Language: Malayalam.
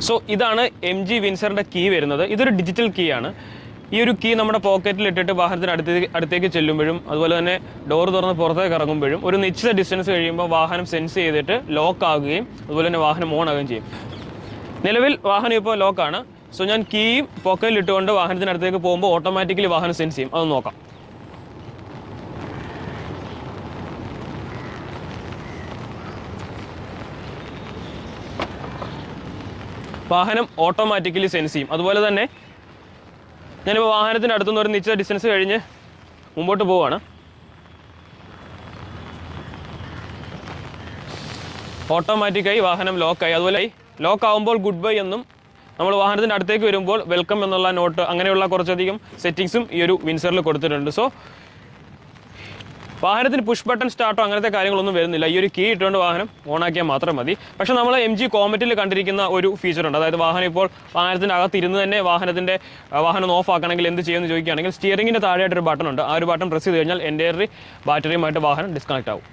സോ ഇതാണ് MG വിൻസറിൻ്റെ കീ വരുന്നത്. ഇതൊരു ഡിജിറ്റൽ കീ ആണ്. ഈ ഒരു കീ നമ്മുടെ പോക്കറ്റിൽ ഇട്ടിട്ട് വാഹനത്തിന് അടുത്തേക്ക് ചെല്ലുമ്പോഴും അതുപോലെ തന്നെ ഡോർ തുറന്ന് പുറത്തേക്ക് ഇറങ്ങുമ്പോഴും ഒരു നിശ്ചിത ഡിസ്റ്റൻസ് കഴിയുമ്പോൾ വാഹനം സെൻസ് ചെയ്തിട്ട് ലോക്ക് ആകുകയും അതുപോലെ തന്നെ വാഹനം ഓൺ ആകുകയും ചെയ്യും. നിലവിൽ വാഹനം ഇപ്പോൾ ലോക്കാണ്. സോ ഞാൻ കീയും പോക്കറ്റിൽ ഇട്ടുകൊണ്ട് വാഹനത്തിനടുത്തേക്ക് പോകുമ്പോൾ ഓട്ടോമാറ്റിക്കലി വാഹനം സെൻസ് ചെയ്യും. അത് നോക്കാം. വാഹനം ഓട്ടോമാറ്റിക്കലി സെൻസ് ചെയ്യും. അതുപോലെ തന്നെ ഞാനിപ്പോൾ വാഹനത്തിൻ്റെ അടുത്തുനിന്ന് ഒരു നിശ്ചിത ഡിസ്റ്റൻസ് കഴിഞ്ഞ് മുമ്പോട്ട് പോവുകയാണ്. ഓട്ടോമാറ്റിക്കായി വാഹനം ലോക്കായി. അതുപോലെ ലോക്ക് ആകുമ്പോൾ ഗുഡ് ബൈ എന്നും നമ്മൾ വാഹനത്തിൻ്റെ അടുത്തേക്ക് വരുമ്പോൾ വെൽക്കം എന്നുള്ള നോട്ട് അങ്ങനെയുള്ള കുറച്ചധികം സെറ്റിങ്സും ഈ ഒരു വിൻസറിൽ കൊടുത്തിട്ടുണ്ട്. സോ വാഹനത്തിന് പുഷ് ബട്ടൺ സ്റ്റാർട്ടോ അങ്ങനത്തെ കാര്യങ്ങളൊന്നും വരുന്നില്ല. ഈ ഒരു കീ ഇട്ടുകൊണ്ട് വാഹനം ഓണാക്കിയാൽ മാത്രം മതി. പക്ഷേ നമ്മൾ MG കോമറ്റിൽ കണ്ടിരിക്കുന്ന ഒരു ഫീച്ചറുണ്ട്. അതായത് വാഹനം ഇപ്പോൾ വാഹനത്തിൻ്റെ അകത്തിരുന്ന് തന്നെ വാഹനം ഓഫ് ആക്കണമെങ്കിൽ എന്ത് ചെയ്യുമെന്ന് ചോദിക്കുകയാണെങ്കിൽ സ്റ്റിയറിംഗിൻ്റെ താഴെയായിട്ടൊരു ബട്ടൺ ഉണ്ട്. ആ ഒരു ബട്ടൺ പ്രസ് ചെയ്ത് കഴിഞ്ഞാൽ എൻ്റയർലി ബാറ്ററിയുമായിട്ട് വാഹനം ഡിസ്കണക്ട് ആവും.